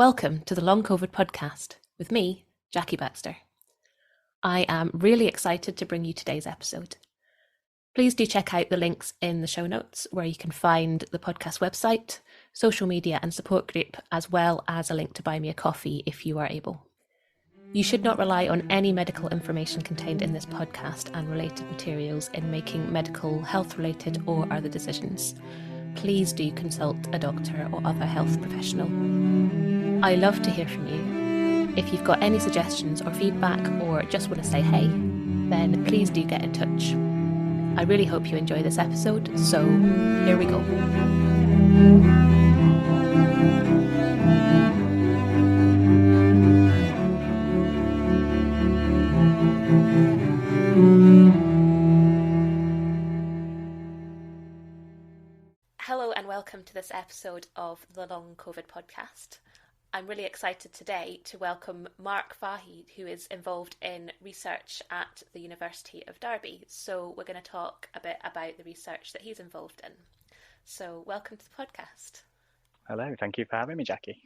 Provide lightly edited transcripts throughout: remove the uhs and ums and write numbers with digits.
Welcome to the LongCovidPodcast with me, Jackie Baxter. I am really excited to bring you today's episode. Please do check out the links in the show notes where you can find the podcast website, social media and support group, as well as a link to buy me a coffee if you are able. You should not rely on any medical information contained in this podcast and related materials in making medical, health-related or other decisions. Please do consult a doctor or other health professional. I love to hear from you. If you've got any suggestions or feedback or just want to say hey, then please do get in touch. I really hope you enjoy this episode, so here we go. Hello and welcome to this episode of the Long COVID Podcast. I'm really excited today to welcome Mark Faghy, who is involved in research at the University of Derby. So we're going to talk a bit about the research that he's involved in. So welcome to the podcast. Hello, thank you for having me, Jackie.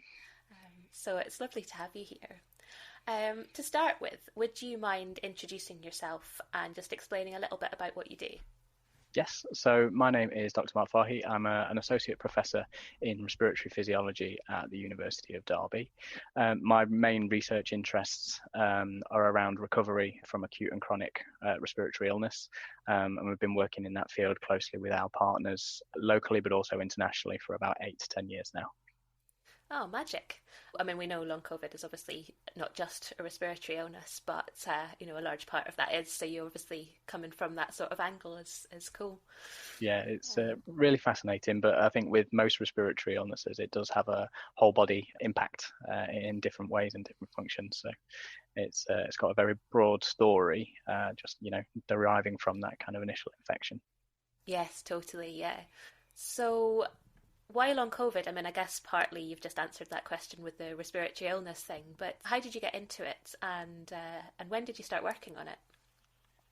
So it's lovely to have you here. To start with, would you mind introducing yourself and just explaining a little bit about what you do? Yes, so my name is Dr Mark Faghy. I'm an associate professor in respiratory physiology at the University of Derby. My main research interests are around recovery from acute and chronic respiratory illness, and we've been working in that field closely with our partners locally but also internationally for about 8 to 10 years now. Oh, magic. I mean, we know long COVID is obviously not just a respiratory illness, but, a large part of that is. So you're obviously coming from that sort of angle is cool. Yeah, it's really fascinating. But I think with most respiratory illnesses, it does have a whole body impact in different ways and different functions. So it's got a very broad story, deriving from that kind of initial infection. Yes, totally. Yeah. So why long COVID? I mean, I guess partly you've just answered that question with the respiratory illness thing, but how did you get into it and when did you start working on it?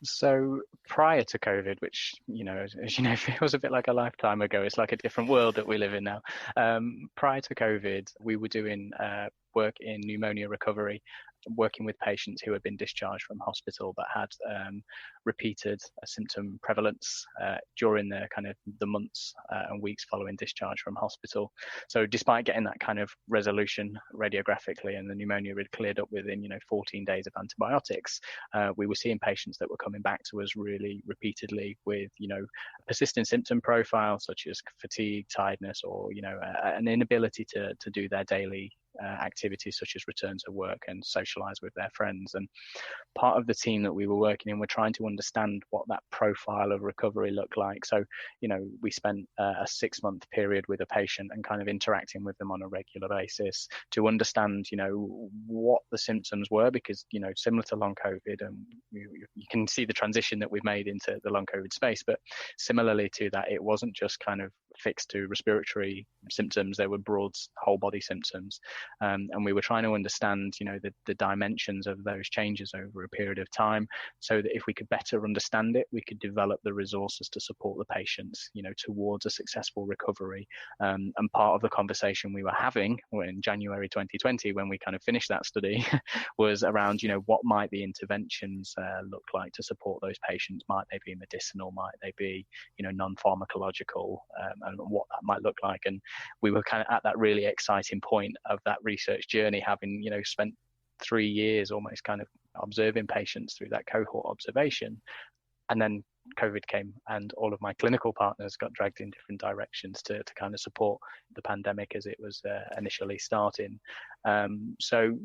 So prior to COVID, which, as you know, feels a bit like a lifetime ago, it's like a different world that we live in now. Prior to COVID, we were doing work in pneumonia recovery, working with patients who had been discharged from hospital but had repeated symptom prevalence during the months and weeks following discharge from hospital. So despite getting that kind of resolution radiographically and the pneumonia had cleared up within 14 days of antibiotics, we were seeing patients that were coming back to us really repeatedly with persistent symptom profiles such as fatigue, tiredness, or an inability to do their daily activities such as return to work and socialize with their friends. And part of the team that we were working in, we're trying to understand what that profile of recovery looked like. So, we spent a 6-month period with a patient and kind of interacting with them on a regular basis to understand, what the symptoms were, because, similar to long COVID, and you can see the transition that we've made into the long COVID space, but similarly to that, it wasn't just kind of fixed to respiratory symptoms, there were broad whole body symptoms. And we were trying to understand, the dimensions of those changes over a period of time, so that if we could better understand it, we could develop the resources to support the patients, towards a successful recovery. And part of the conversation we were having in January 2020, when we kind of finished that study, was around, what might the interventions look like to support those patients? Might they be medicinal? Might they be, non-pharmacological? And what that might look like. And we were kind of at that really exciting point of that research journey, having spent 3 years almost kind of observing patients through that cohort observation, and then COVID came and all of my clinical partners got dragged in different directions to kind of support the pandemic as it was initially starting. So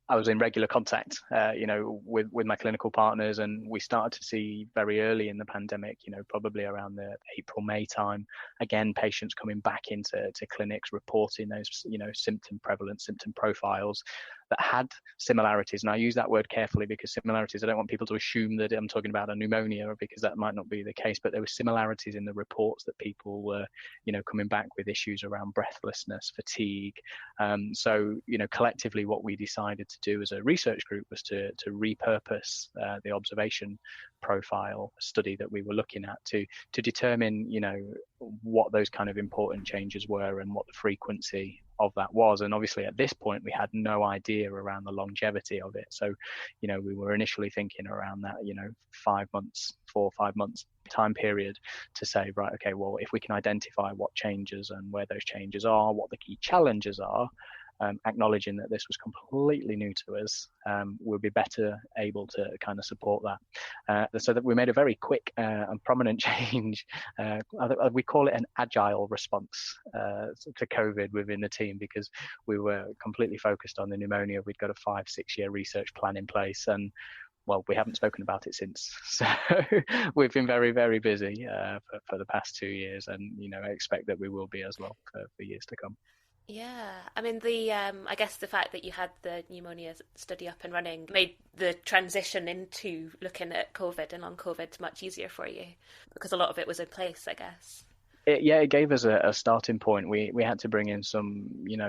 I was in regular contact, with my clinical partners, and we started to see very early in the pandemic, probably around the April, May time, again, patients coming back into clinics reporting those, symptom prevalence, symptom profiles that had similarities. And I use that word carefully because similarities, I don't want people to assume that I'm talking about a pneumonia, because that might not be the case, but there were similarities in the reports that people were, coming back with issues around breathlessness, fatigue. So, collectively what we decided to do as a research group was to repurpose the observation profile study that we were looking at to determine, what those kind of important changes were and what the frequency of that was. And obviously at this point, we had no idea around the longevity of it. So, we were initially thinking around that, 4 or 5 months time period to say, right, okay, well, if we can identify what changes and where those changes are, what the key challenges are, acknowledging that this was completely new to us, we'll be better able to kind of support that. So that we made a very quick and prominent change. We call it an agile response to COVID within the team, because we were completely focused on the pneumonia. We'd got a 5-6 year research plan in place, and well, we haven't spoken about it since. So we've been very, very busy for the past 2 years, and I expect that we will be as well for years to come. Yeah, I mean I guess the fact that you had the pneumonia study up and running made the transition into looking at COVID and long COVID much easier for you, because a lot of it was in place, I guess. It gave us a starting point. We had to bring in some,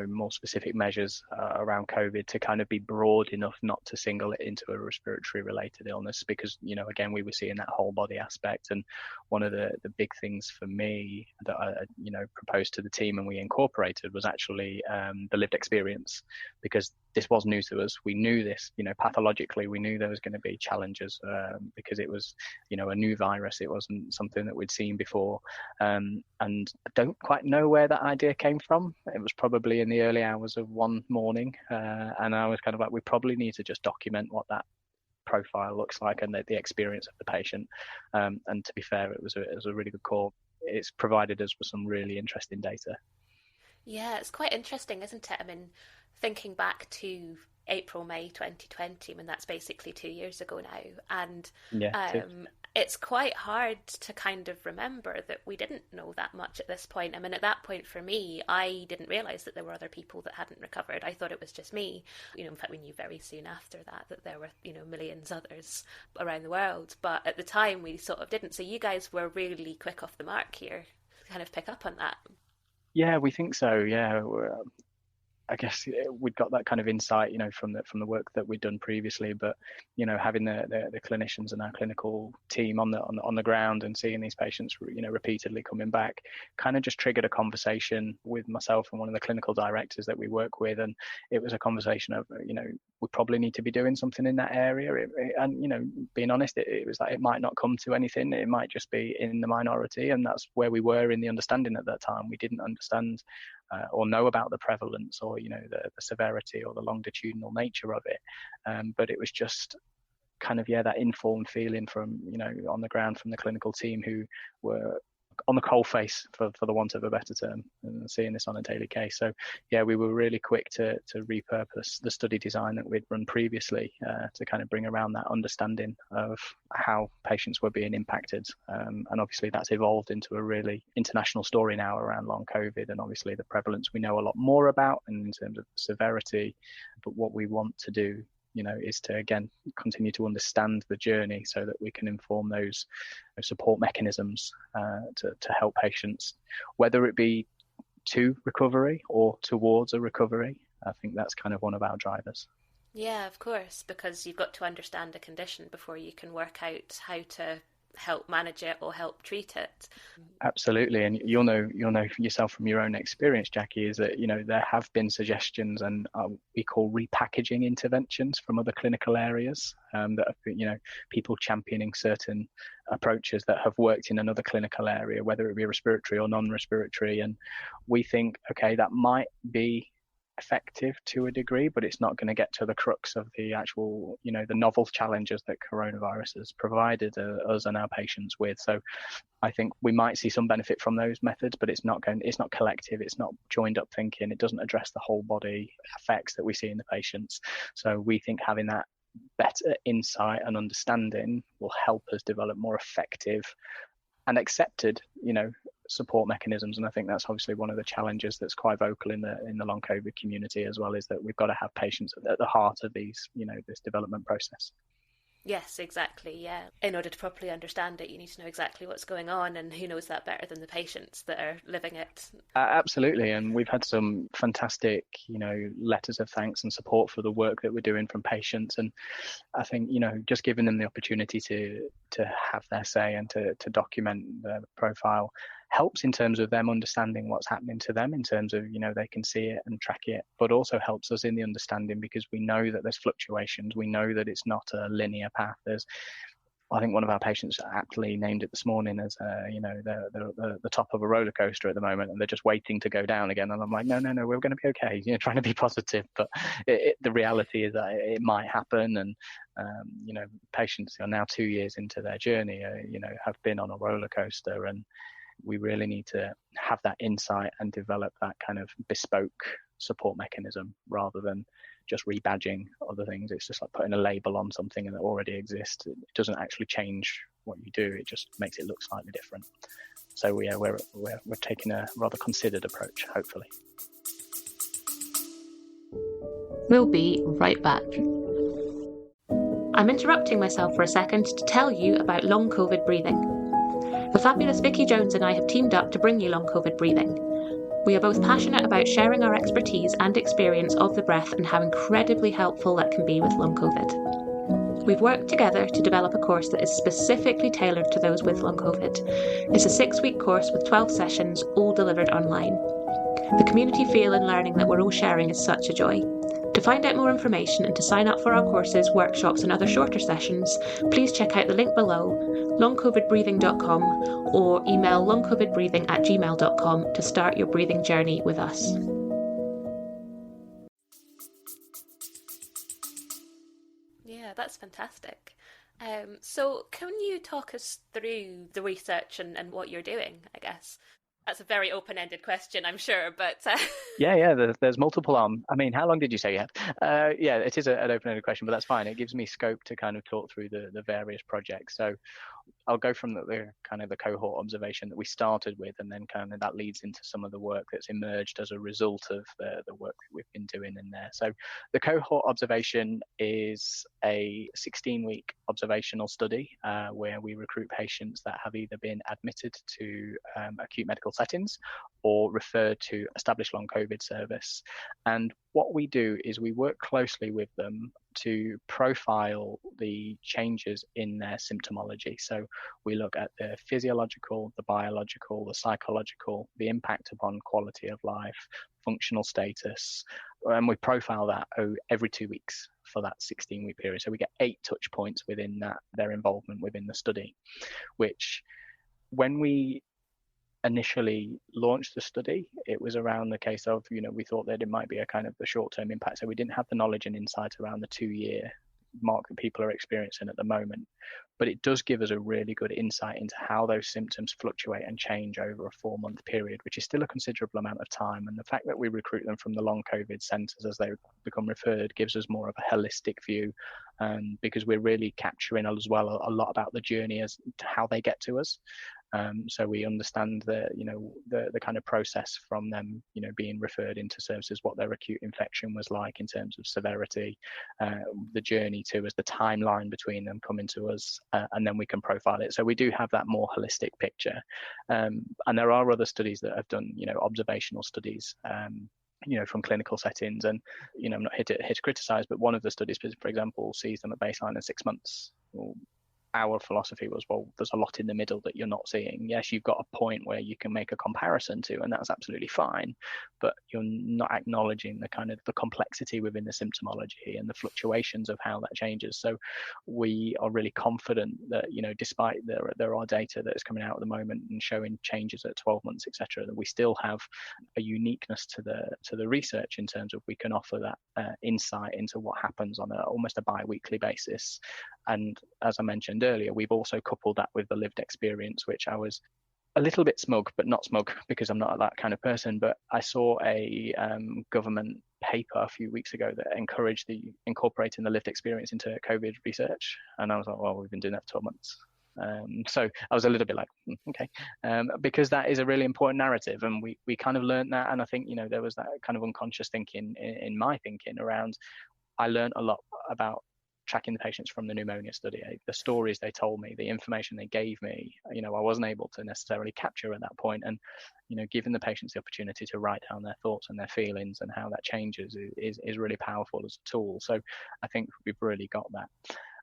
more specific measures around COVID to kind of be broad enough not to single it into a respiratory related illness, because, again, we were seeing that whole body aspect. And one of the big things for me that I, proposed to the team and we incorporated was actually the lived experience, because this was new to us. We knew this, pathologically, we knew there was going to be challenges because it was, a new virus. It wasn't something that we'd seen before. And I don't quite know where that idea came from. It was probably in the early hours of one morning. And I was kind of like, we probably need to just document what that profile looks like and the experience of the patient. And to be fair, it was a really good call. It's provided us with some really interesting data. Yeah, it's quite interesting, isn't it? I mean, thinking back to April, May 2020, I mean, that's basically 2 years ago now. And it's quite hard to kind of remember that we didn't know that much at this point. I mean, at that point for me, I didn't realise that there were other people that hadn't recovered. I thought it was just me. In fact, we knew very soon after that there were, millions others around the world. But at the time, we sort of didn't. So you guys were really quick off the mark here to kind of pick up on that. Yeah, we think so. Yeah, I guess we'd got that kind of insight, from the work that we'd done previously. But having the clinicians and our clinical team on the ground and seeing these patients, repeatedly coming back, kind of just triggered a conversation with myself and one of the clinical directors that we work with. And it was a conversation of, we probably need to be doing something in that area. And being honest, it was like it might not come to anything. It might just be in the minority, and that's where we were in the understanding at that time. We didn't understand or know about the prevalence or the severity or the longitudinal nature of it, but it was just kind of that informed feeling from on the ground from the clinical team who were on the coal face, for the want of a better term, and seeing this on a daily case. So we were really quick to repurpose the study design that we'd run previously to kind of bring around that understanding of how patients were being impacted. And obviously that's evolved into a really international story now around long COVID, and obviously the prevalence we know a lot more about and in terms of severity. But what we want to do is to, again, continue to understand the journey so that we can inform those support mechanisms to help patients, whether it be to recovery or towards a recovery. I think that's kind of one of our drivers. Yeah, of course, because you've got to understand a condition before you can work out how to help manage it or help treat it. Absolutely. And you'll know yourself from your own experience, Jackie, is that there have been suggestions and we call repackaging interventions from other clinical areas that have people championing certain approaches that have worked in another clinical area, whether it be respiratory or non-respiratory. And we think, okay, that might be effective to a degree, but it's not going to get to the crux of the actual, the novel challenges that coronavirus has provided us and our patients with. So I think we might see some benefit from those methods, but it's not collective, it's not joined up thinking, it doesn't address the whole body effects that we see in the patients. So we think having that better insight and understanding will help us develop more effective and accepted, support mechanisms. And I think that's obviously one of the challenges that's quite vocal in the long COVID community as well, is that we've got to have patients at the heart of these, this development process. Yes, exactly. Yeah. In order to properly understand it, you need to know exactly what's going on, and who knows that better than the patients that are living it? Absolutely. And we've had some fantastic, letters of thanks and support for the work that we're doing from patients. And I think, just giving them the opportunity to have their say and to document the profile helps in terms of them understanding what's happening to them, in terms of, they can see it and track it, but also helps us in the understanding, because we know that there's fluctuations. We know that it's not a linear path. I think one of our patients aptly named it this morning as, the top of a roller coaster at the moment, and they're just waiting to go down again. And I'm like, no, we're going to be okay. Trying to be positive, but the reality is that it might happen. And patients who are now 2 years into their journey, have been on a roller coaster, and we really need to have that insight and develop that kind of bespoke support mechanism rather than just rebadging other things. It's just like putting a label on something that already exists. It doesn't actually change what you do. It just makes it look slightly different. So we're taking a rather considered approach, hopefully. We'll be right back. I'm interrupting myself for a second to tell you about long COVID breathing. The fabulous Vicky Jones and I have teamed up to bring you long COVID breathing. We are both passionate about sharing our expertise and experience of the breath and how incredibly helpful that can be with long COVID. We've worked together to develop a course that is specifically tailored to those with long COVID. It's a 6-week course with 12 sessions, all delivered online. The community feel and learning that we're all sharing is such a joy. To find out more information and to sign up for our courses, workshops and other shorter sessions, please check out the link below, longcovidbreathing.com, or email longcovidbreathing@gmail.com to start your breathing journey with us. Yeah, that's fantastic. So can you talk us through the research and what you're doing, I guess? That's a very open-ended question, I'm sure, but... Yeah, there's multiple on. I mean, how long did you say you had? Yeah, it is an open-ended question, but that's fine. It gives me scope to kind of talk through the various projects. So I'll go from the kind of the cohort observation that we started with, and then kind of that leads into some of the work that's emerged as a result of the work that we've been doing in there. So the cohort observation is a 16-week observational study where we recruit patients that have either been admitted to acute medical settings or referred to established long COVID service. And what we do is we work closely with them to profile the changes in their symptomology. So we look at the physiological, the biological, the psychological, the impact upon quality of life, functional status, and we profile that every 2 weeks for that 16-week period. So we get 8 touch points within that, their involvement within the study, which when we initially launched the study, it was around the case of, we thought that it might be a kind of the short-term impact. So we didn't have the knowledge and insight around the 2-year mark that people are experiencing at the moment. But it does give us a really good insight into how those symptoms fluctuate and change over a 4-month period, which is still a considerable amount of time. And the fact that we recruit them from the long COVID centres as they become referred gives us more of a holistic view, because we're really capturing as well a lot about the journey as to how they get to us. So we understand the kind of process from them, being referred into services, what their acute infection was like in terms of severity, the journey to us, the timeline between them coming to us, and then we can profile it. So we do have that more holistic picture. And there are other studies that have done, observational studies, from clinical settings. And, I'm not here to criticize, but one of the studies, for example, sees them at baseline in 6 months. Well, our philosophy was, well, there's a lot in the middle that you're not seeing. Yes, you've got a point where you can make a comparison to, and that's absolutely fine, but you're not acknowledging the kind of the complexity within the symptomology and the fluctuations of how that changes. So we are really confident that, despite there are data that is coming out at the moment and showing changes at 12 months, etc., that we still have a uniqueness to the research in terms of we can offer that insight into what happens on almost a bi-weekly basis. And as I mentioned earlier, we've also coupled that with the lived experience, which I was a little bit smug, but not smug because I'm not that kind of person. But I saw a government paper a few weeks ago that encouraged incorporating the lived experience into COVID research. And I was like, well, we've been doing that for 12 months. So I was a little bit like, okay, because that is a really important narrative. And we kind of learned that. And I think, there was that kind of unconscious thinking in my thinking around, I learned a lot about tracking the patients from the pneumonia study, the stories they told me, the information they gave me, I wasn't able to necessarily capture at that point. And, giving the patients the opportunity to write down their thoughts and their feelings and how that changes is really powerful as a tool. So I think we've really got that.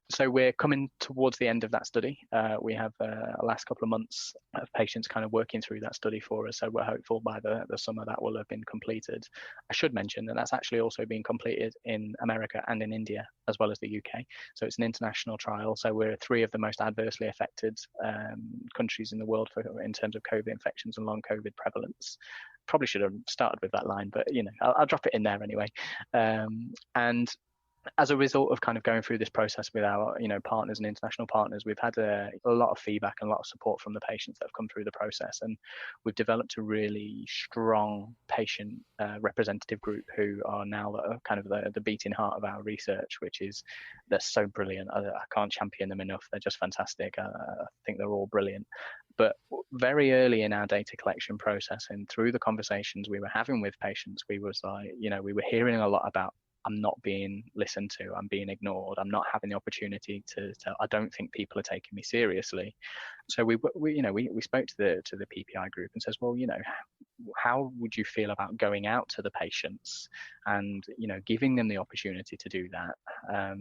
So we're coming towards the end of that study. We have a last couple of months of patients kind of working through that study for us. So we're hopeful by the summer that will have been completed. I should mention that that's actually also being completed in America and in India, as well as the UK. So it's an international trial. So we're three of the most adversely affected countries in the world in terms of COVID infections and long COVID prevalence. Probably should have started with that line, but I'll drop it in there anyway. And as a result of kind of going through this process with our partners and international partners, we've had a lot of feedback and a lot of support from the patients that have come through the process, and we've developed a really strong patient representative group who are now kind of the beating heart of our research, which is they're so brilliant. I can't champion them enough. They're just fantastic. I think they're all brilliant. But very early in our data collection process and through the conversations we were having with patients, we were hearing a lot about, I'm not being listened to, I'm being ignored, I'm not having the opportunity to I don't think people are taking me seriously. So we spoke to the PPI group and says, well, how would you feel about going out to the patients and giving them the opportunity to do that,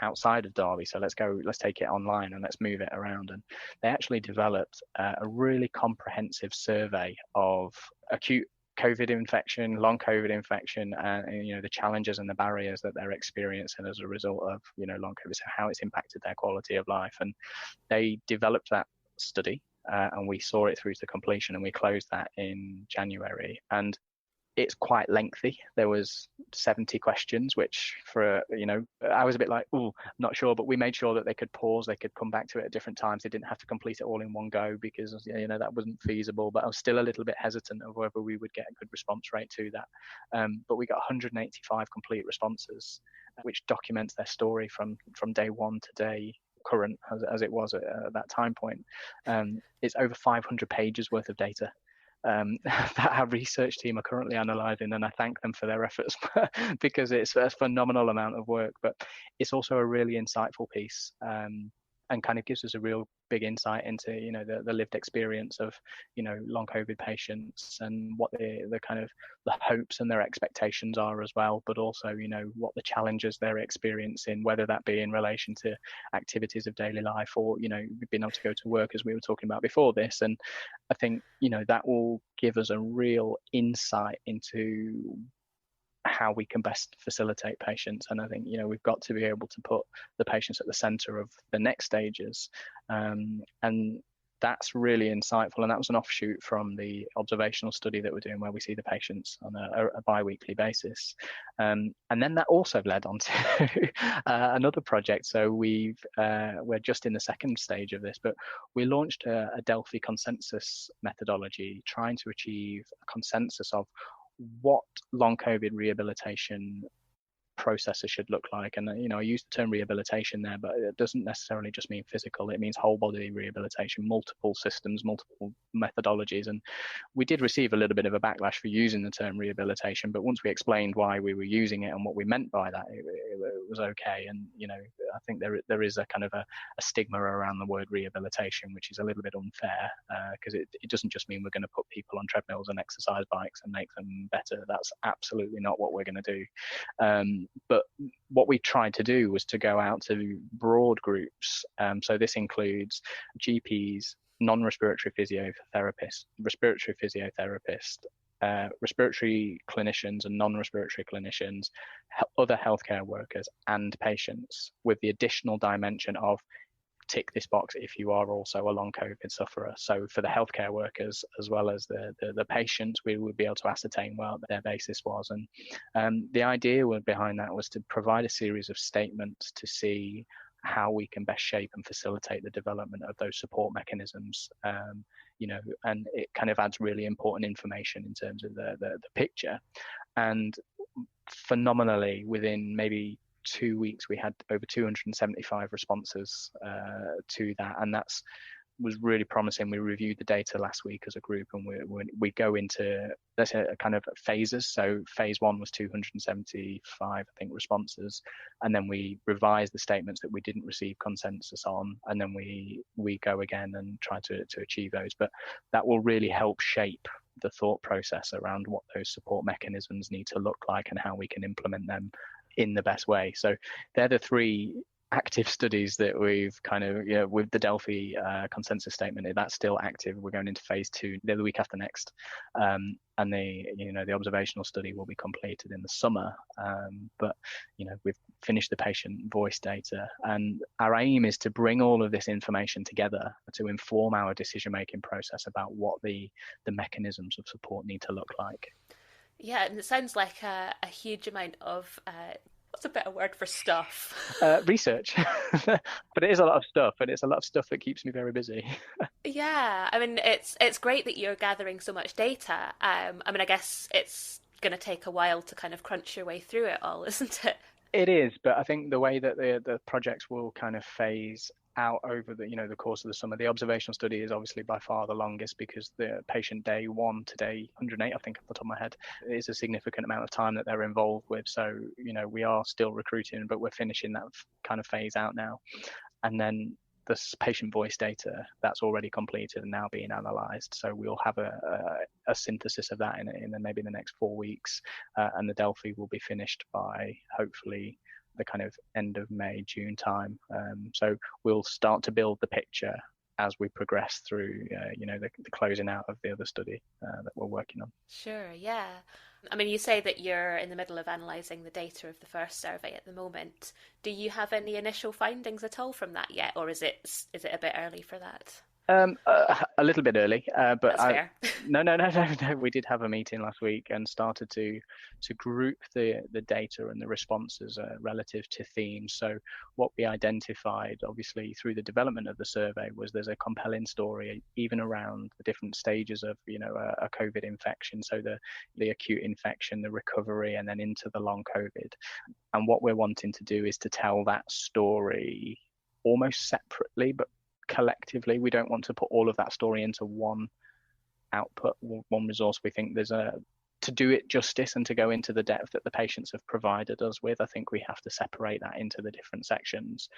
outside of Derby? So let's take it online and let's move it around. And they actually developed a really comprehensive survey of acute COVID infection, long COVID infection, and the challenges and the barriers that they're experiencing as a result of long COVID, so how it's impacted their quality of life. And they developed that study, and we saw it through to completion, and we closed that in January. And it's quite lengthy. There was 70 questions, which I was a bit like, not sure, but we made sure that they could pause, they could come back to it at different times. They didn't have to complete it all in one go because, that wasn't feasible, but I was still a little bit hesitant of whether we would get a good response rate to that. But we got 185 complete responses, which documents their story from day one to day current as it was at that time point. It's over 500 pages worth of data that our research team are currently analysing, and I thank them for their efforts because it's a phenomenal amount of work, but it's also a really insightful piece, and kind of gives us a real big insight into the lived experience of long COVID patients and what the kind of the hopes and their expectations are as well, but also what the challenges they're experiencing, whether that be in relation to activities of daily life or being able to go to work, as we were talking about before this. And I think that will give us a real insight into how we can best facilitate patients. And I think we've got to be able to put the patients at the center of the next stages, and that's really insightful. And that was an offshoot from the observational study that we're doing, where we see the patients on a bi-weekly basis, and then that also led on to another project. So we're just in the second stage of this, but we launched a Delphi consensus methodology, trying to achieve a consensus of what long COVID rehabilitation processes should look like. And I use the term rehabilitation there, but it doesn't necessarily just mean physical. It means whole body rehabilitation, multiple systems, multiple methodologies. And we did receive a little bit of a backlash for using the term rehabilitation, but once we explained why we were using it and what we meant by that, it was okay. And I think there is a kind of a stigma around the word rehabilitation, which is a little bit unfair, because it doesn't just mean we're going to put people on treadmills and exercise bikes and make them better. That's absolutely not what we're going to do. But what we tried to do was to go out to broad groups. So this includes GPs, non-respiratory physiotherapists, respiratory physiotherapists, respiratory clinicians and non-respiratory clinicians, other healthcare workers, and patients, with the additional dimension of tick this box if you are also a long COVID sufferer. So for the healthcare workers as well as the patients, we would be able to ascertain what their basis was. And the idea behind that was to provide a series of statements to see how we can best shape and facilitate the development of those support mechanisms. And it kind of adds really important information in terms of the picture. And phenomenally, within maybe 2 weeks, we had over 275 responses to that, and was really promising. We reviewed the data last week as a group, and we go into a kind of phases. So phase one was 275, I think, responses, and then we revised the statements that we didn't receive consensus on, and then we go again and try to achieve those. But that will really help shape the thought process around what those support mechanisms need to look like and how we can implement them in the best way. So they're the three active studies that we've kind of, with the Delphi consensus statement, that's still active. We're going into phase 2 the week after next, and the observational study will be completed in the summer. But we've finished the patient voice data, and our aim is to bring all of this information together to inform our decision-making process about what the mechanisms of support need to look like. Yeah, and it sounds like a huge amount of what's a better word for stuff? Research. But it is a lot of stuff, and it's a lot of stuff that keeps me very busy. Yeah, I mean, it's great that you're gathering so much data. I mean, I guess it's going to take a while to kind of crunch your way through it all, isn't it? It is, but I think the way that the projects will kind of phase out over the course of the summer. The observational study is obviously by far the longest, because the patient day 1 to day 108, I think off the top of my head, is a significant amount of time that they're involved with. So we are still recruiting, but we're finishing that kind of phase out now. And then the patient voice data, that's already completed and now being analysed. So we'll have a synthesis of that in maybe the next 4 weeks, and the Delphi will be finished by hopefully the kind of end of May, June time. So we'll start to build the picture as we progress through, the closing out of the other study that we're working on. Sure, yeah. I mean, you say that you're in the middle of analysing the data of the first survey at the moment. Do you have any initial findings at all from that yet, or is it a bit early for that? A little bit early, but That's fair. No. We did have a meeting last week and started to group the data and the responses relative to themes. So what we identified, obviously, through the development of the survey was there's a compelling story even around the different stages of a COVID infection. So the acute infection, the recovery, and then into the long COVID. And what we're wanting to do is to tell that story almost separately, but collectively. We don't want to put all of that story into one output, one resource. We think to do it justice and to go into the depth that the patients have provided us with, I think we have to separate that into the different sections,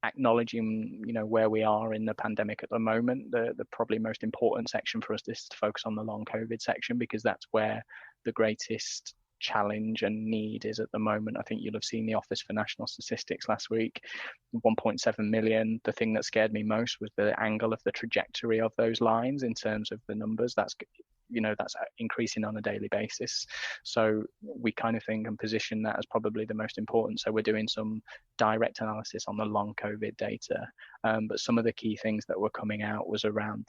acknowledging where we are in the pandemic at the moment. The probably most important section for us is to focus on the long COVID section, because that's where the greatest challenge and need is at the moment. I think you'll have seen the Office for National Statistics last week, 1.7 million. The thing that scared me most was the angle of the trajectory of those lines in terms of the numbers. That's increasing on a daily basis. So we kind of think and position that as probably the most important. So we're doing some direct analysis on the long COVID data. But some of the key things that were coming out was around,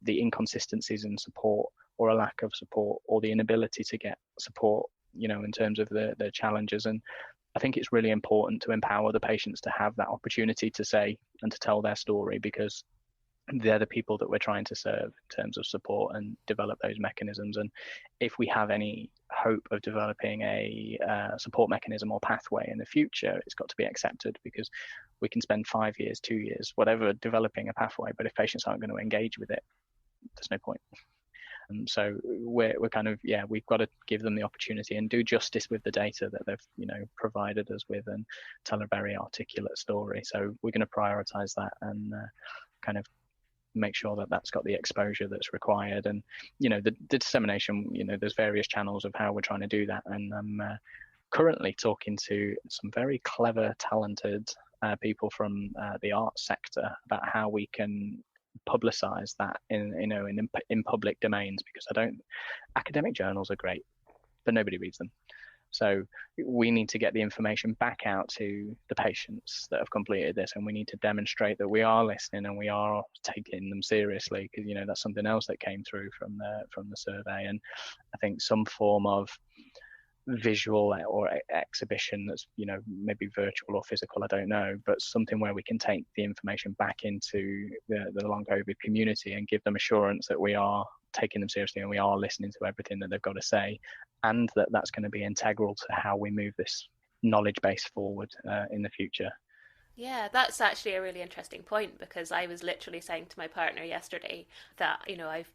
the inconsistencies in support, or a lack of support, or the inability to get support, in terms of the challenges. And I think it's really important to empower the patients to have that opportunity to say and to tell their story, because they're the people that we're trying to serve in terms of support and develop those mechanisms. And if we have any hope of developing a support mechanism or pathway in the future, it's got to be accepted, because we can spend 5 years, 2 years, whatever, developing a pathway, but if patients aren't going to engage with it, there's no point. And so we're kind of, we've got to give them the opportunity and do justice with the data that they've, provided us with, and tell a very articulate story. So we're going to prioritize that and kind of make sure that that's got the exposure that's required. And, the dissemination, there's various channels of how we're trying to do that. And I'm currently talking to some very clever, talented people from the arts sector about how we can publicize that in public domains, because academic journals are great, but nobody reads them. So we need to get the information back out to the patients that have completed this, and we need to demonstrate that we are listening and we are taking them seriously, because that's something else that came through from the survey. And I think some form of visual or exhibition that's maybe virtual or physical, I don't know, but something where we can take the information back into the long COVID community and give them assurance that we are taking them seriously and we are listening to everything that they've got to say, and that's going to be integral to how we move this knowledge base forward in the future. Yeah, that's actually a really interesting point, because I was literally saying to my partner yesterday that I've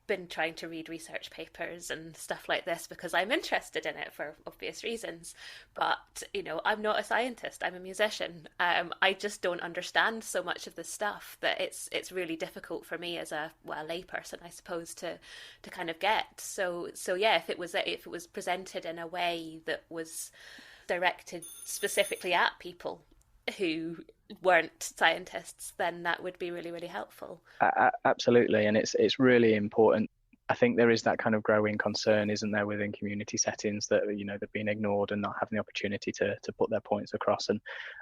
been trying to read research papers and stuff like this because I'm interested in it for obvious reasons. But, I'm not a scientist, I'm a musician. I just don't understand so much of this stuff that it's really difficult for me as a layperson, I suppose, to kind of get. So yeah, if it was presented in a way that was directed specifically at people, who weren't scientists, then that would be really, really helpful. Absolutely, and it's really important. I think there is that kind of growing concern, isn't there, within community settings that they're being ignored and not having the opportunity to put their points across. And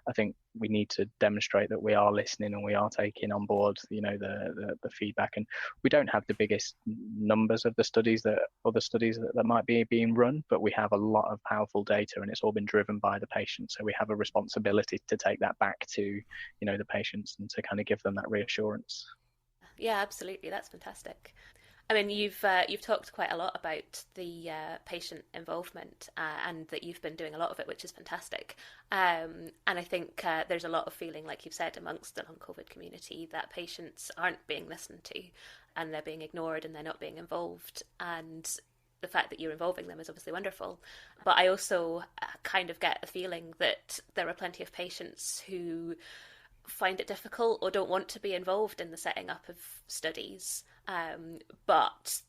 I think we need to demonstrate that we are listening and we are taking on board, the feedback. And we don't have the biggest numbers of the studies that other studies that might be being run, but we have a lot of powerful data, and it's all been driven by the patients. So we have a responsibility to take that back to the patients and to kind of give them that reassurance. Yeah, absolutely. That's fantastic. I mean, you've talked quite a lot about the patient involvement and that you've been doing a lot of it, which is fantastic. And I think there's a lot of feeling, like you've said, amongst the long COVID community that patients aren't being listened to, and they're being ignored, and they're not being involved. And the fact that you're involving them is obviously wonderful. But I also kind of get the feeling that there are plenty of patients who find it difficult or don't want to be involved in the setting up of studies. But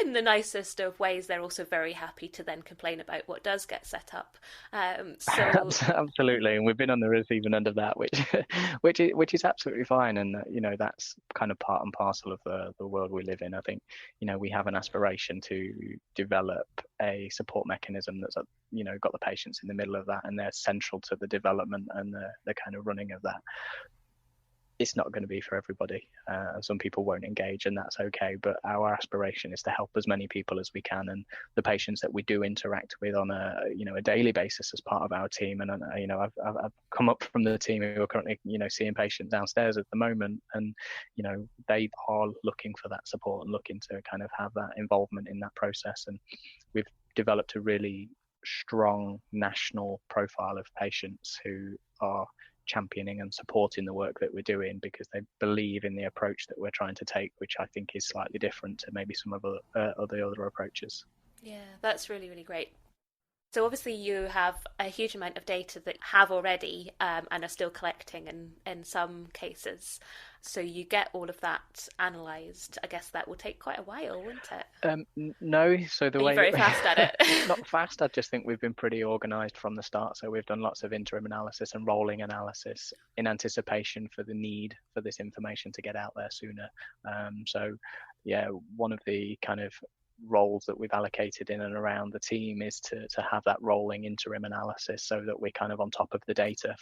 in the nicest of ways, they're also very happy to then complain about what does get set up. So Absolutely, and we've been on the receiving end of that, which which is absolutely fine, and that's kind of part and parcel of the world we live in. I think we have an aspiration to develop a support mechanism that's got the patients in the middle of that, and they're central to the development and the kind of running of that. It's not going to be for everybody. Some people won't engage, and that's okay. But our aspiration is to help as many people as we can, and the patients that we do interact with on a daily basis as part of our team. And I've come up from the team who are currently seeing patients downstairs at the moment, and they are looking for that support and looking to kind of have that involvement in that process. And we've developed a really strong national profile of patients who are championing and supporting the work that we're doing because they believe in the approach that we're trying to take, which I think is slightly different to maybe some of the other approaches. yeah, that's really, really great. So obviously you have a huge amount of data that have already and are still collecting in some cases. So you get all of that analysed. I guess that will take quite a while, won't it? No, so the Are way you very fast at it? not fast. I just think we've been pretty organised from the start. So we've done lots of interim analysis and rolling analysis in anticipation for the need for this information to get out there sooner. So yeah, one of the kind of roles that we've allocated in and around the team is to have that rolling interim analysis so that we're kind of on top of the data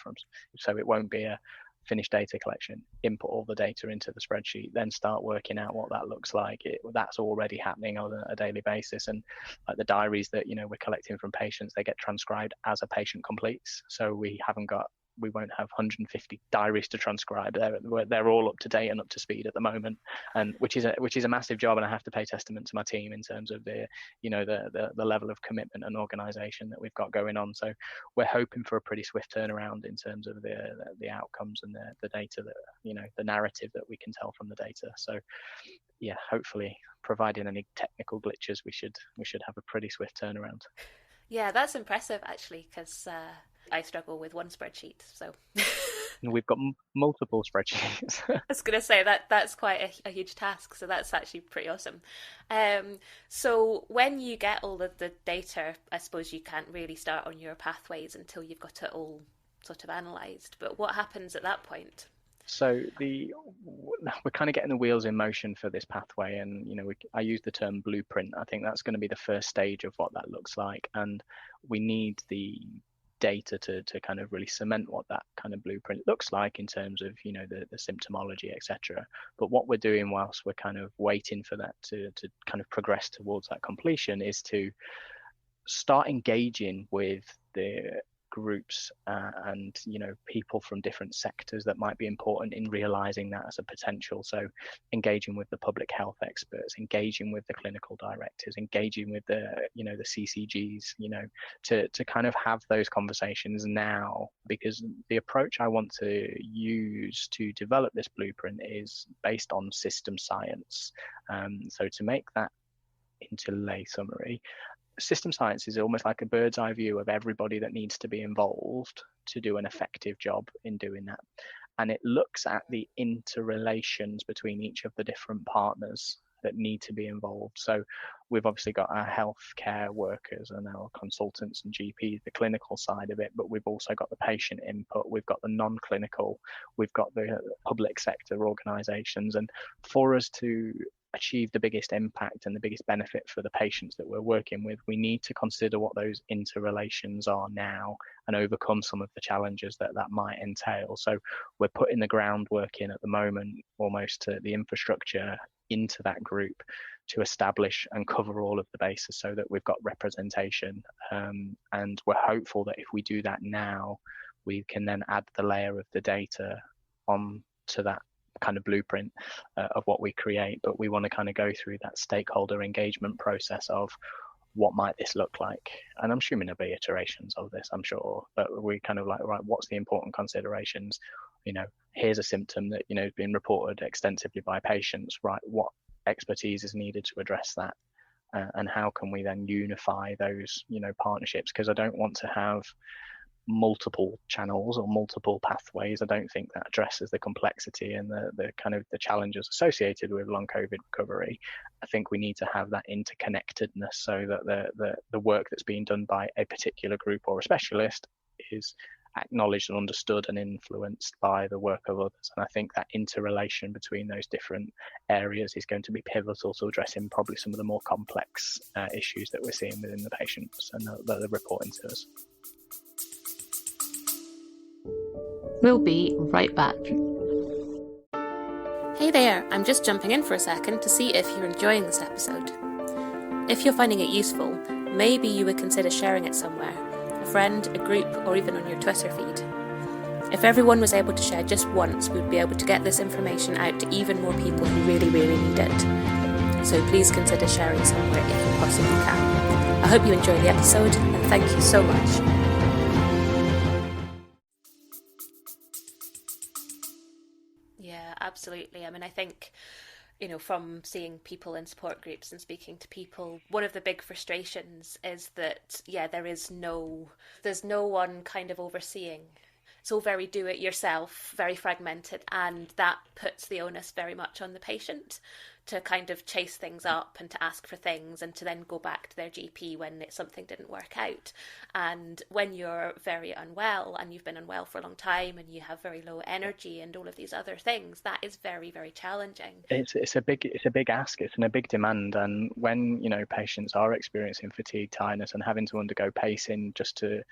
so it won't be a finished data collection, input all the data into the spreadsheet, then start working out what that looks like. That's already happening on a daily basis. And like the diaries that we're collecting from patients, they get transcribed as a patient completes. So we won't have 150 diaries to transcribe. They're all up to date and up to speed at the moment, and which is a massive job. And I have to pay testament to my team in terms of the level of commitment and organisation that we've got going on. So we're hoping for a pretty swift turnaround in terms of the outcomes and the data that the narrative that we can tell from the data. So yeah, hopefully, providing any technical glitches, we should have a pretty swift turnaround. Yeah, that's impressive actually, because I struggle with one spreadsheet. So We've got multiple spreadsheets. I was going to say that's quite a huge task. So that's actually pretty awesome. So when you get all of the data, I suppose you can't really start on your pathways until you've got it all sort of analysed. But what happens at that point? So we're kind of getting the wheels in motion for this pathway, and I use the term blueprint. I think that's going to be the first stage of what that looks like, and we need the data to kind of really cement what that kind of blueprint looks like in terms of the symptomology, etc. But what we're doing whilst we're kind of waiting for that to kind of progress towards that completion is to start engaging with the groups and people from different sectors that might be important in realizing that as a potential. So engaging with the public health experts, engaging with the clinical directors, engaging with the the CCGs, to kind of have those conversations now, because the approach I want to use to develop this blueprint is based on system science. So to make that into lay summary, system science is almost like a bird's eye view of everybody that needs to be involved to do an effective job in doing that. And it looks at the interrelations between each of the different partners that need to be involved. So we've obviously got our healthcare workers and our consultants and GPs, the clinical side of it, but we've also got the patient input, we've got the non-clinical, we've got the public sector organisations. And for us to achieve the biggest impact and the biggest benefit for the patients that we're working with, we need to consider what those interrelations are now and overcome some of the challenges that might entail. So we're putting the groundwork in at the moment, almost to the infrastructure into that group to establish and cover all of the bases so that we've got representation. And we're hopeful that if we do that now, we can then add the layer of the data on to that kind of blueprint of what we create. But we want to kind of go through that stakeholder engagement process of what might this look like. And I'm assuming there'll be iterations of this, I'm sure, but we kind of like, right, what's the important considerations? Here's a symptom that, has been reported extensively by patients, right? What expertise is needed to address that? And how can we then unify those, partnerships? Because I don't want to have multiple channels or multiple pathways. I don't think that addresses the complexity and the kind of the challenges associated with long COVID recovery. I think we need to have that interconnectedness so that the work that's being done by a particular group or a specialist is acknowledged and understood and influenced by the work of others. And I think that interrelation between those different areas is going to be pivotal to addressing probably some of the more complex issues that we're seeing within the patients and that they're reporting to us. We'll be right back. Hey there, I'm just jumping in for a second to see if you're enjoying this episode. If you're finding it useful, maybe you would consider sharing it somewhere, a friend, a group, or even on your Twitter feed. If everyone was able to share just once, we'd be able to get this information out to even more people who really, really need it. So please consider sharing somewhere if you possibly can. I hope you enjoy the episode, and thank you so much. Yeah, absolutely. I mean, I think, from seeing people in support groups and speaking to people, one of the big frustrations is that, there's no one kind of overseeing. It's all very do it yourself, very fragmented, and that puts the onus very much on the patient to kind of chase things up and to ask for things and to then go back to their GP when something didn't work out. And when you're very unwell and you've been unwell for a long time and you have very low energy and all of these other things, that is very, very challenging. It's a big ask. It's a big demand. And when, patients are experiencing fatigue, tiredness and having to undergo pacing just to,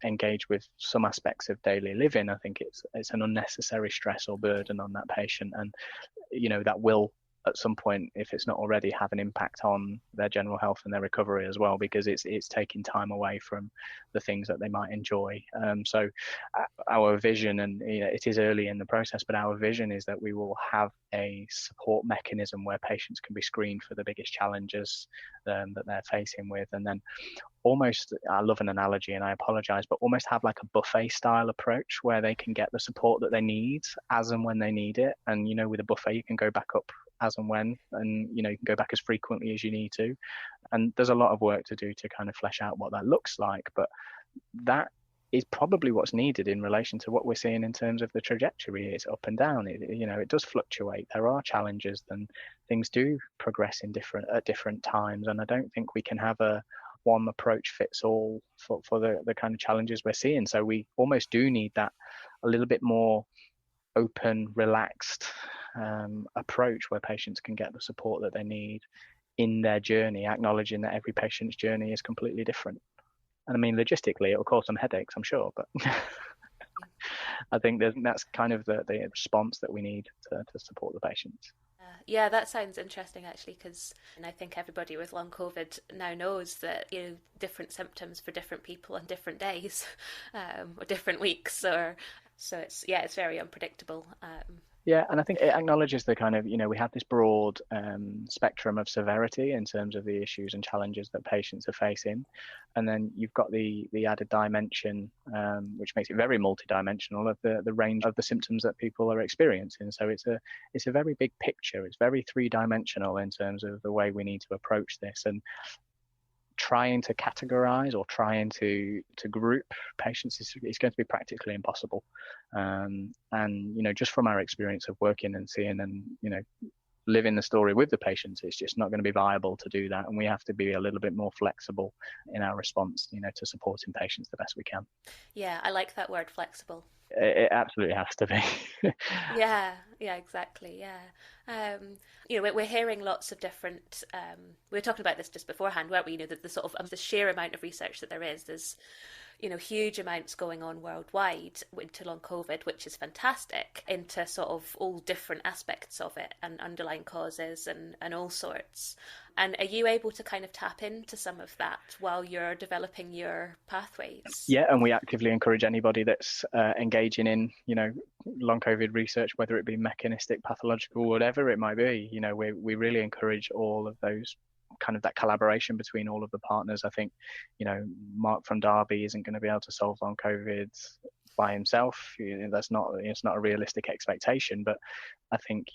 engage with some aspects of daily living, I think it's an unnecessary stress or burden on that patient. And, that will at some point, if it's not already, have an impact on their general health and their recovery as well, because it's taking time away from the things that they might enjoy. So our vision, and it is early in the process, but our vision is that we will have a support mechanism where patients can be screened for the biggest challenges that they're facing with, and then almost, I love an analogy and I apologize, but almost have like a buffet style approach where they can get the support that they need as and when they need it. And with a buffet you can go back up as and when, and you can go back as frequently as you need to. And there's a lot of work to do to kind of flesh out what that looks like, but that is probably what's needed in relation to what we're seeing in terms of the trajectory. It's up and down. It does fluctuate. There are challenges, and things do progress at different times. And I don't think we can have a one approach fits all for the kind of challenges we're seeing. So we almost do need that a little bit more open, relaxed approach where patients can get the support that they need in their journey, acknowledging that every patient's journey is completely different. And I mean, logistically, it'll cause some headaches, I'm sure, but I think that's kind of the response that we need to support the patients. Yeah, that sounds interesting actually, because I think everybody with long COVID now knows that different symptoms for different people on different days, or different weeks, so it's very unpredictable. Yeah, and I think it acknowledges the kind of, we have this broad spectrum of severity in terms of the issues and challenges that patients are facing. And then you've got the added dimension, which makes it very multidimensional, of the range of the symptoms that people are experiencing. So it's a very big picture. It's very three-dimensional in terms of the way we need to approach this. And trying to categorize or trying to group patients is going to be practically impossible. And just from our experience of working and seeing and living the story with the patients, it's just not going to be viable to do that. And we have to be a little bit more flexible in our response, to supporting patients the best we can. Yeah, I like that word, flexible. It absolutely has to be. Yeah, yeah, exactly. Yeah. We're hearing lots of different. We were talking about this just beforehand, weren't we? The sort of the sheer amount of research that there is. There's huge amounts going on worldwide into long COVID, which is fantastic, into sort of all different aspects of it and underlying causes and all sorts. And are you able to kind of tap into some of that while you're developing your pathways? Yeah, and we actively encourage anybody that's engaging in, long COVID research, whether it be mechanistic, pathological, whatever it might be. We really encourage all of those kind of that collaboration between all of the partners. I think, Mark from Derby isn't going to be able to solve long COVID by himself. It's not a realistic expectation. But I think,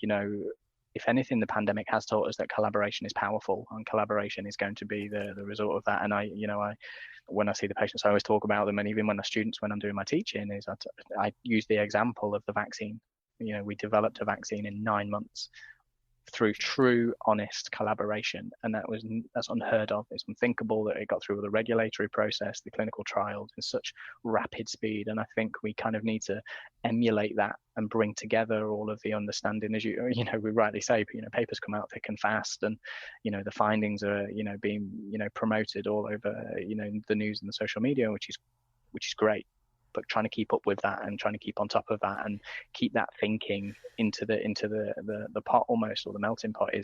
if anything, the pandemic has taught us that collaboration is powerful, and collaboration is going to be the result of that. And when I see the patients, I always talk about them, and even when the students, when I'm doing my teaching, is I use the example of the vaccine. We developed a vaccine in 9 months through true, honest collaboration, and that's unheard of. It's unthinkable that it got through the regulatory process, the clinical trials in such rapid speed. And I think we kind of need to emulate that and bring together all of the understanding. As we rightly say, papers come out thick and fast, and the findings are being promoted all over the news and the social media, which is great. But trying to keep up with that and trying to keep on top of that and keep that thinking into the pot almost, or the melting pot,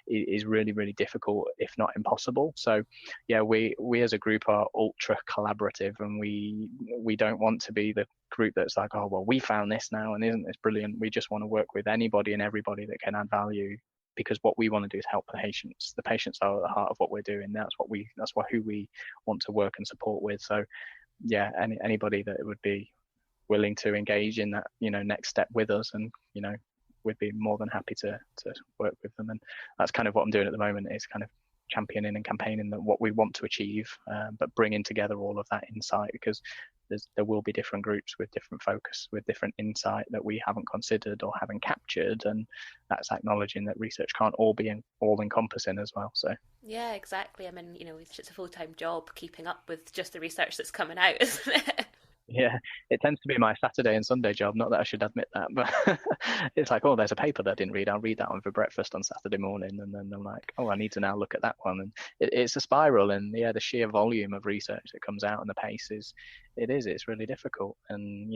is really, really difficult, if not impossible. So yeah, we as a group are ultra collaborative, and we don't want to be the group that's like, oh well, we found this now and isn't this brilliant. We just want to work with anybody and everybody that can add value, because what we want to do is help the patients. The patients are at the heart of what we're doing. That's who we want to work and support with. So yeah, anybody that would be willing to engage in that next step with us, and we'd be more than happy to work with them. And that's kind of what I'm doing at the moment, is kind of championing and campaigning that what we want to achieve, but bringing together all of that insight, because there will be different groups with different focus, with different insight that we haven't considered or haven't captured, and that's acknowledging that research can't all be all encompassing as well. So yeah, exactly. I mean, it's a full-time job keeping up with just the research that's coming out, isn't it? yeah, it tends to be my Saturday and Sunday job. Not that I should admit that, but it's like, oh, there's a paper that I didn't read. I'll read that one for breakfast on Saturday morning, and then I'm like, oh, I need to now look at that one. And it's a spiral, and yeah, the sheer volume of research that comes out and the pace it's really difficult. And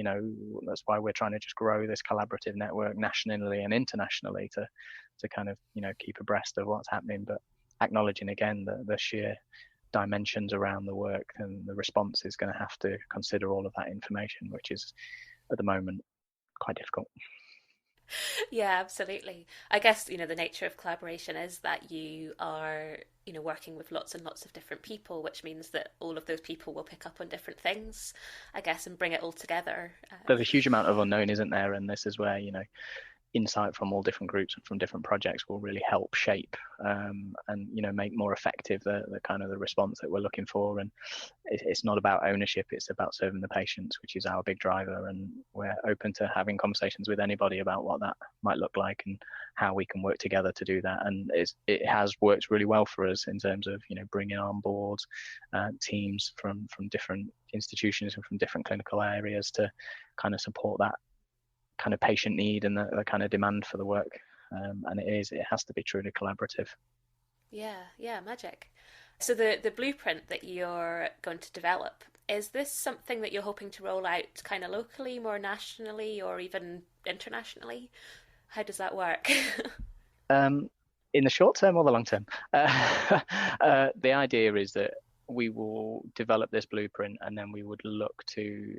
that's why we're trying to just grow this collaborative network nationally and internationally to kind of keep abreast of what's happening, but acknowledging again the sheer dimensions around the work, and the response is going to have to consider all of that information, which is at the moment quite difficult. Yeah, absolutely. I guess the nature of collaboration is that you are working with lots and lots of different people, which means that all of those people will pick up on different things, I guess, and bring it all together. There's a huge amount of unknown, isn't there? And this is where insight from all different groups and from different projects will really help shape and make more effective the kind of the response that we're looking for. And it's not about ownership, it's about serving the patients, which is our big driver, and we're open to having conversations with anybody about what that might look like and how we can work together to do that. And it has worked really well for us in terms of bringing on board teams from different institutions and from different clinical areas to kind of support that kind of patient need and the kind of demand for the work, and it has to be truly collaborative. Yeah, magic. So the blueprint that you're going to develop, is this something that you're hoping to roll out kind of locally, more nationally, or even internationally? How does that work? In the short term or the long term? The idea is that we will develop this blueprint, and then we would look to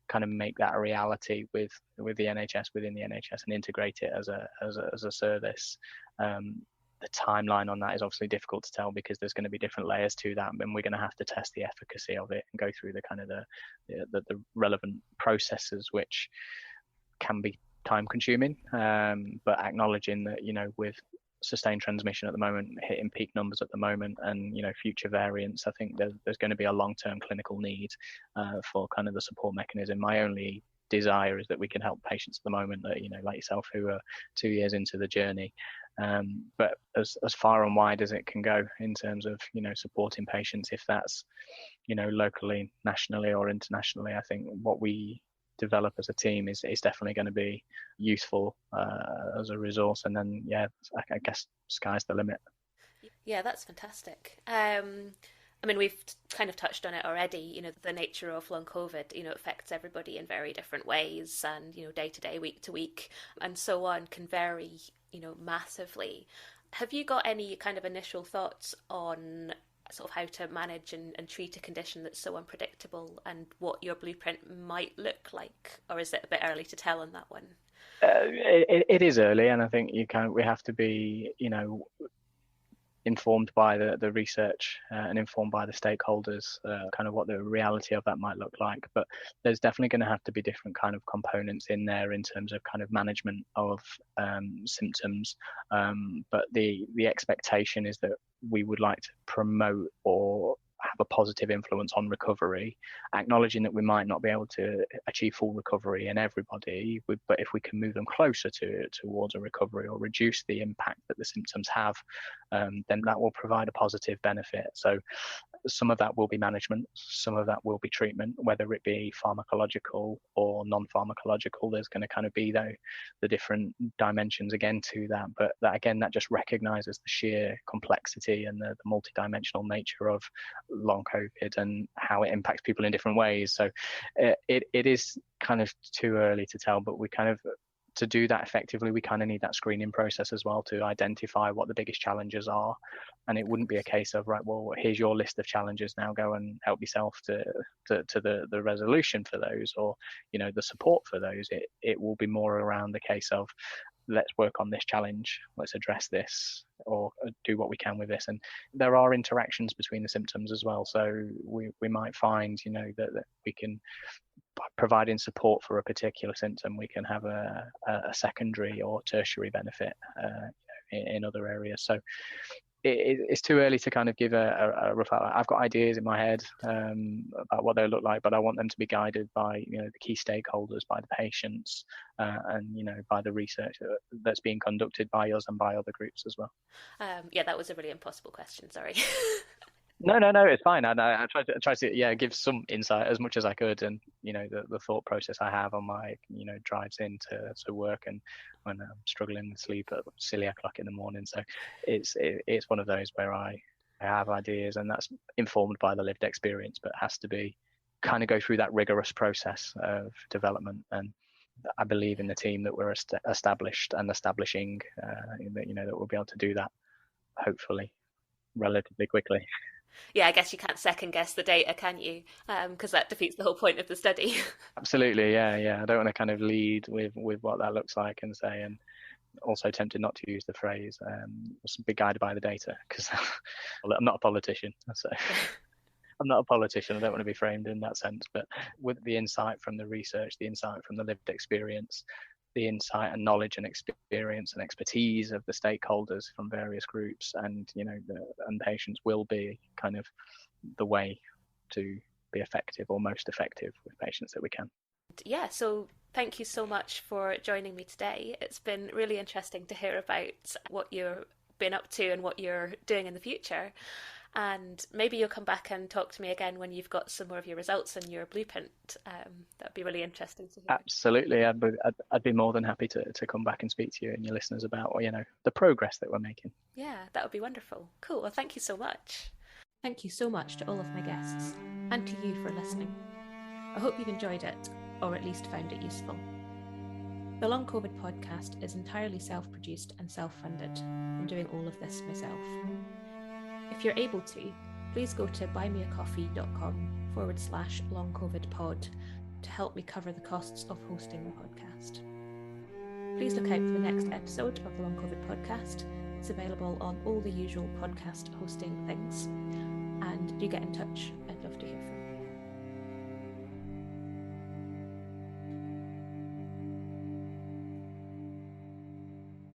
kind of make that a reality with the NHS, within the NHS, and integrate it as a service. The timeline on that is obviously difficult to tell, because there's going to be different layers to that, and we're going to have to test the efficacy of it and go through the kind of the relevant processes, which can be time consuming, but acknowledging that with sustained transmission at the moment, hitting peak numbers at the moment, and future variants, I think there's going to be a long-term clinical need for kind of the support mechanism. My only desire is that we can help patients at the moment that, like yourself, who are 2 years into the journey. But as far and wide as it can go in terms of, supporting patients, if that's, locally, nationally or internationally, I think what we develop as a team is definitely going to be useful as a resource. And then, I guess sky's the limit. Yeah, that's fantastic. I mean, we've kind of touched on it already. The nature of long COVID, affects everybody in very different ways, and day to day, week to week, and so on, can vary, massively. Have you got any kind of initial thoughts on sort of how to manage and treat a condition that's so unpredictable, and what your blueprint might look like, or is it a bit early to tell on that one? It is early, and I think we have to be, informed by the research and informed by the stakeholders, kind of what the reality of that might look like. But there's definitely going to have to be different kind of components in there in terms of kind of management of symptoms. But the expectation is that we would like to promote or have a positive influence on recovery, acknowledging that we might not be able to achieve full recovery in everybody, but if we can move them closer towards a recovery or reduce the impact that the symptoms have, then that will provide a positive benefit. So some of that will be management, some of that will be treatment, whether it be pharmacological or non-pharmacological. There's going to kind of be the different dimensions again to that, but that just recognises the sheer complexity and the multidimensional nature of long COVID and how it impacts people in different ways. So it is kind of too early to tell, but to do that effectively, we kind of need that screening process as well to identify what the biggest challenges are. And it wouldn't be a case of, right, well, here's your list of challenges, now go and help yourself to the resolution for those, or, the support for those. It will be more around the case of, let's work on this challenge, let's address this, or do what we can with this. And there are interactions between the symptoms as well. So we might find, that we can, by providing support for a particular symptom, we can have a secondary or tertiary benefit in other areas. So it's too early to kind of give a rough outline. I've got ideas in my head about what they look like, but I want them to be guided by the key stakeholders, by the patients, and by the research that's being conducted by us and by other groups as well. That was a really impossible question. Sorry. No, it's fine. And I tried to give some insight as much as I could, and the thought process I have on my drives into work, and when I'm struggling with sleep at silly o'clock in the morning. So it's one of those where I have ideas, and that's informed by the lived experience, but has to be kind of go through that rigorous process of development. And I believe in the team that we're established and establishing, that we'll be able to do that, hopefully, relatively quickly. Yeah, I guess you can't second guess the data, can you? Because that defeats the whole point of the study. Absolutely, yeah. I don't want to kind of lead with what that looks like and say, and also tempted not to use the phrase, be guided by the data, because I'm not a politician. So I'm not a politician. I don't want to be framed in that sense. But with the insight from the research, the insight from the lived experience, the insight and knowledge and experience and expertise of the stakeholders from various groups, and and patients will be kind of the way to be effective, or most effective, with patients that we can. Yeah, so thank you so much for joining me today. It's been really interesting to hear about what you've been up to and what you're doing in the future. And maybe you'll come back and talk to me again when you've got some more of your results and your blueprint. That'd be really interesting to hear. Absolutely, I'd be more than happy to come back and speak to you and your listeners about the progress that we're making. Yeah, that would be wonderful. Cool. Well, thank you so much. Thank you so much to all of my guests, and to you for listening. I hope you've enjoyed it, or at least found it useful. The Long COVID podcast is entirely self-produced and self-funded. I'm doing all of this myself. If you're able to, please go to buymeacoffee.com/LongCovidPod to help me cover the costs of hosting the podcast. Please look out for the next episode of the Long COVID podcast. It's available on all the usual podcast hosting things. And do get in touch. I'd love to hear from you.